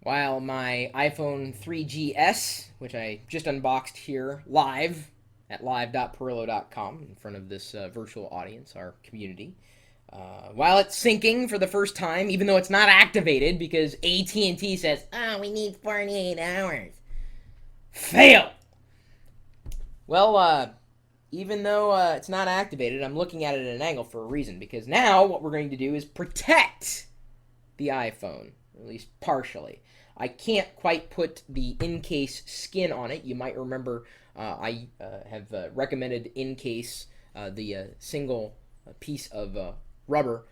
While my iPhone 3GS, which I just unboxed here live at live.perillo.com in front of this virtual audience, our community, while it's syncing for the first time, even though it's not activated because AT&T says, "Oh, we need 48 hours." Fail. Well, even though it's not activated, I'm looking at it at an angle for a reason, because now what we're going to do is protect the iPhone, at least partially. I can't quite put the in-case skin on it. You might remember I have recommended in-case, the single piece of rubber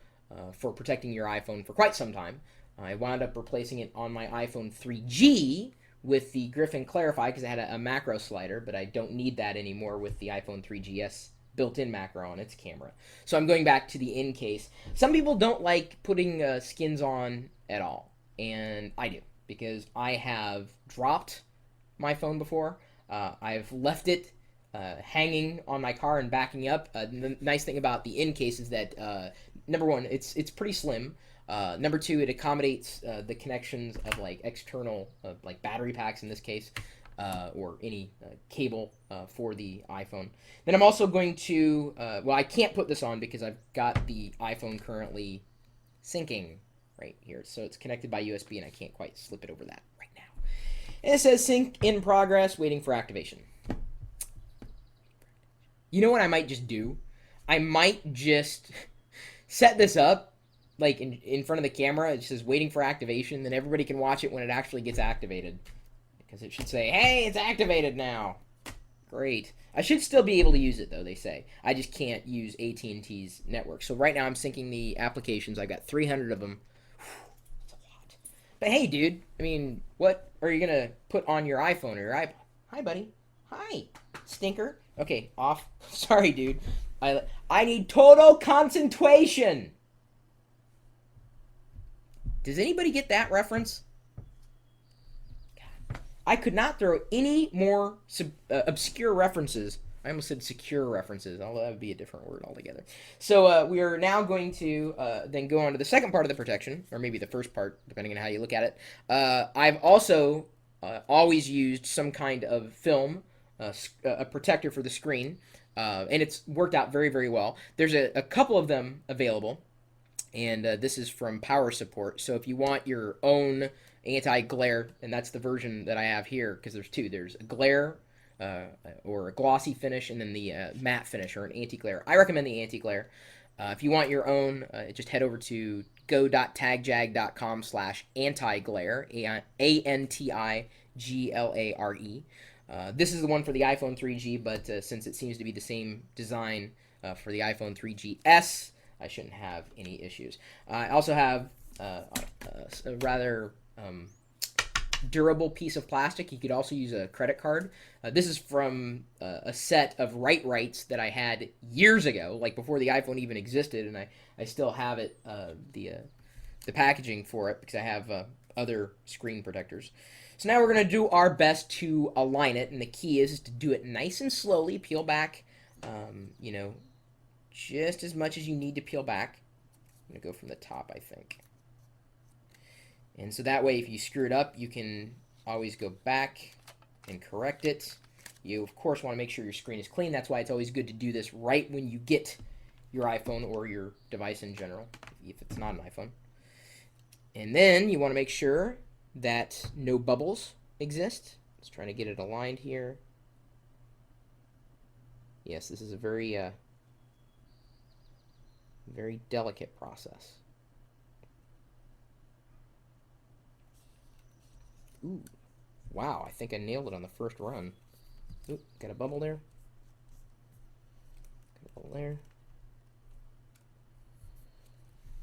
for protecting your iPhone for quite some time. I wound up replacing it on my iPhone 3G with the Griffin Clarify because it had a macro slider, but I don't need that anymore with the iPhone 3GS built-in macro on its camera. So I'm going back to the in case. Some people don't like putting skins on at all, and I do because I have dropped my phone before. I've left it hanging on my car and backing up. The nice thing about the in case is that number one, it's pretty slim. Number two, it accommodates the connections of like external, like battery packs in this case, or any cable for the iPhone. Then I'm also going to, well, I can't put this on because I've got the iPhone currently syncing right here. So it's connected by USB and I can't quite slip it over that right now. And it says sync in progress, waiting for activation. You know what I might just do? I might just set this up like in front of the camera. It says waiting for activation. Then everybody can watch it when it actually gets activated. Because it should say, hey, it's activated now. Great. I should still be able to use it, though, they say. I just can't use AT&T's network. So right now I'm syncing the applications. I've got 300 of them. That's a lot. But hey, dude, I mean, what are you going to put on your iPhone or your iPod? Hi, buddy. Hi, stinker. Okay, off. Sorry, dude. I need total concentration. Does anybody get that reference? I could not throw any more obscure references. I almost said secure references, although that would be a different word altogether. So we are now going to then go on to the second part of the protection, or maybe the first part, depending on how you look at it. I've also always used some kind of film, a protector for the screen, and it's worked out very, very well. There's a couple of them available, and this is from Power Support. So if you want your own anti-glare, and that's the version that I have here, because there's two. There's a glare uh, or a glossy finish, and then the matte finish or an anti-glare. I recommend the anti-glare. If you want your own, just head over to go.tagjag.com/anti-glare, ANTIGLARE. This is the one for the iPhone 3G, but since it seems to be the same design for the iPhone 3GS, I shouldn't have any issues. I also have a rather durable piece of plastic. You could also use a credit card. This is from a set of Rights that I had years ago, like before the iPhone even existed, and I still have it, the packaging for it, because I have other screen protectors. So now we're going to do our best to align it, and the key is to do it nice and slowly. Peel back, you know, just as much as you need to peel back. I'm going to go from the top, I think. And so that way, if you screw it up, you can always go back and correct it. You, of course, want to make sure your screen is clean. That's why it's always good to do this right when you get your iPhone or your device in general, if it's not an iPhone. And then you want to make sure that no bubbles exist. Let's try to get it aligned here. Yes, this is a very, very delicate process. Ooh, wow, I think I nailed it on the first run. Ooh, got a bubble there. Got a bubble there.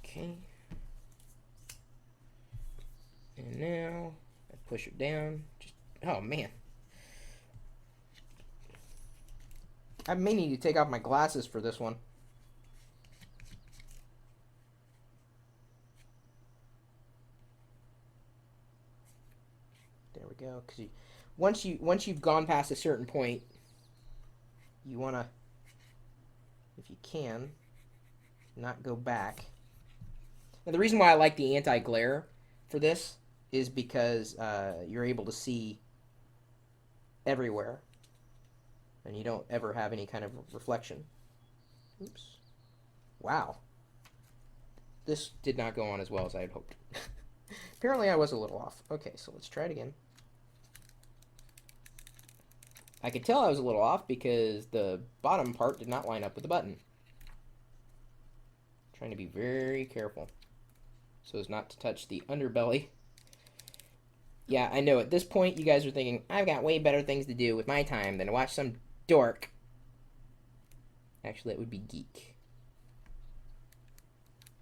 Okay. And now I push it down. Just, oh man. I may need to take off my glasses for this one. There we go. Because once you've gone past a certain point, you want to, if you can, not go back. And the reason why I like the anti-glare for this is because you're able to see everywhere, and you don't ever have any kind of reflection. Oops. Wow. This did not go on as well as I had hoped. Apparently I was a little off. Okay, so let's try it again. I could tell I was a little off because the bottom part did not line up with the button. Trying to be very careful so as not to touch the underbelly. Yeah, I know at this point you guys are thinking, I've got way better things to do with my time than to watch some dork. Actually, that would be geek.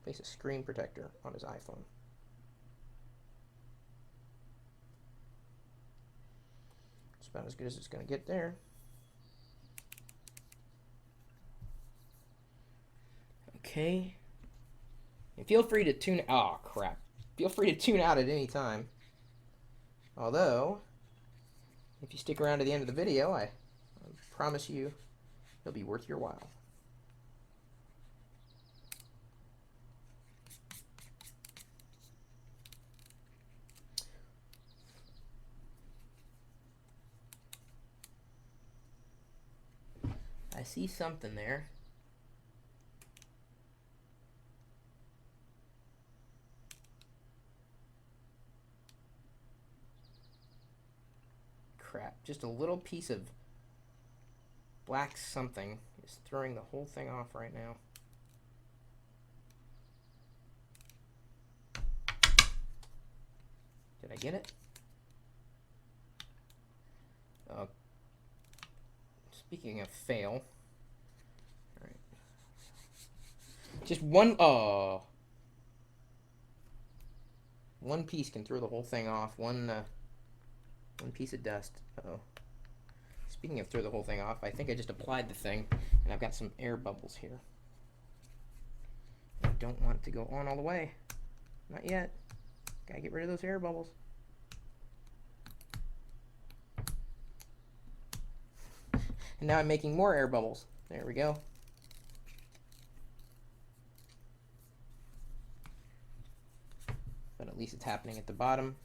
Place a screen protector on his iPhone. It's about as good as it's going to get there. Okay. And feel free to tune... Oh, crap. Feel free to tune out at any time. Although, if you stick around to the end of the video, I promise you it'll be worth your while. I see something there. Crap, just a little piece of black something is throwing the whole thing off right now. Did I get it? Speaking of fail. Alright. Just one, one piece can throw the whole thing off. One piece of dust. Uh-oh. Speaking of throw the whole thing off, I think I just applied the thing, and I've got some air bubbles here. I don't want it to go on all the way. Not yet. Gotta get rid of those air bubbles. And now I'm making more air bubbles. There we go. But at least it's happening at the bottom.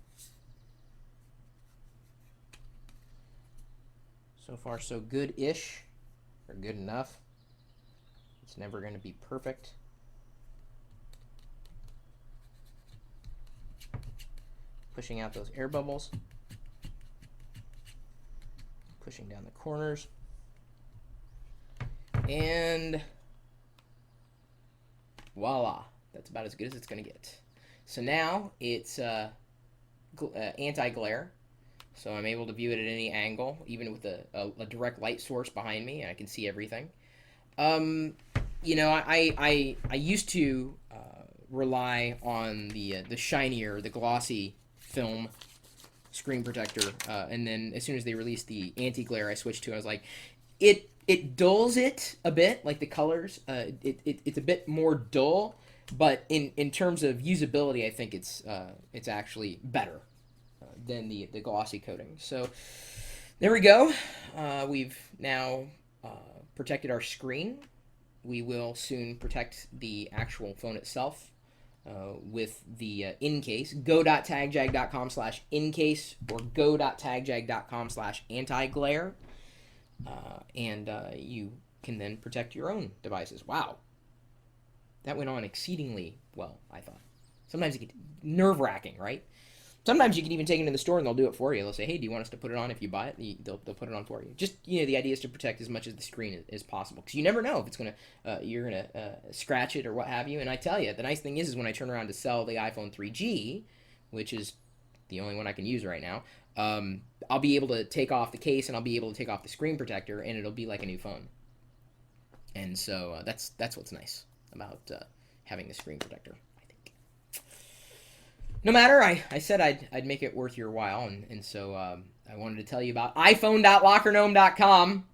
So far so good-ish, or good enough. It's never going to be perfect. Pushing out those air bubbles. Pushing down the corners. And voila, that's about as good as it's going to get. So now it's anti-glare, so I'm able to view it at any angle, even with a direct light source behind me, and I can see everything. You know, I used to rely on the shinier, the glossy film screen protector, and then as soon as they released the anti-glare, I switched to. I was like, it dulls it a bit, like the colors. It's a bit more dull, but in terms of usability, I think it's actually better than the glossy coating. So there we go. We've now protected our screen. We will soon protect the actual phone itself with the in-case. go.tagjag.com/in-case or go.tagjag.com/anti-glare. And you can then protect your own devices. Wow. That went on exceedingly well, I thought. Sometimes it gets nerve-wracking, right? Sometimes you can even take it in the store and they'll do it for you. They'll say, hey, do you want us to put it on if you buy it? They'll put it on for you. Just, you know, the idea is to protect as much of the screen as possible. Because you never know if it's you're going to scratch it or what have you. And I tell you, the nice thing is when I turn around to sell the iPhone 3G, which is the only one I can use right now, I'll be able to take off the case and I'll be able to take off the screen protector and it'll be like a new phone. And so that's what's nice about having the screen protector, I think. No matter, I said I'd make it worth your while, and so I wanted to tell you about iPhone.lockergnome.com,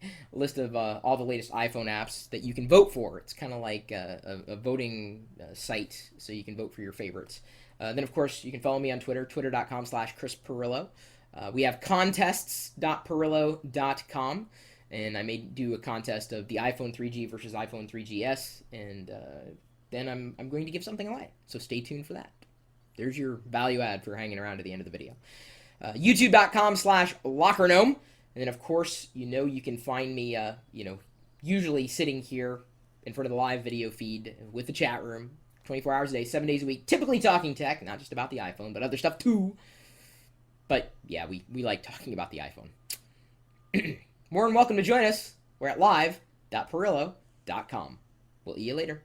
a list of all the latest iPhone apps that you can vote for. It's kind of like a voting site, so you can vote for your favorites. Then, of course, you can follow me on Twitter, twitter.com/Chris Pirillo. We have contests.pirillo.com, and I may do a contest of the iPhone 3G versus iPhone 3GS, and then I'm going to give something away. So stay tuned for that. there's your value add for hanging around to the end of the video. YouTube.com/Lockernome. And then, of course, you can find me, usually sitting here in front of the live video feed with the chat room 24 hours a day, 7 days a week, typically talking tech, not just about the iPhone, but other stuff too. But yeah, we like talking about the iPhone. More than welcome to join us. We're at live.perillo.com. We'll see you later.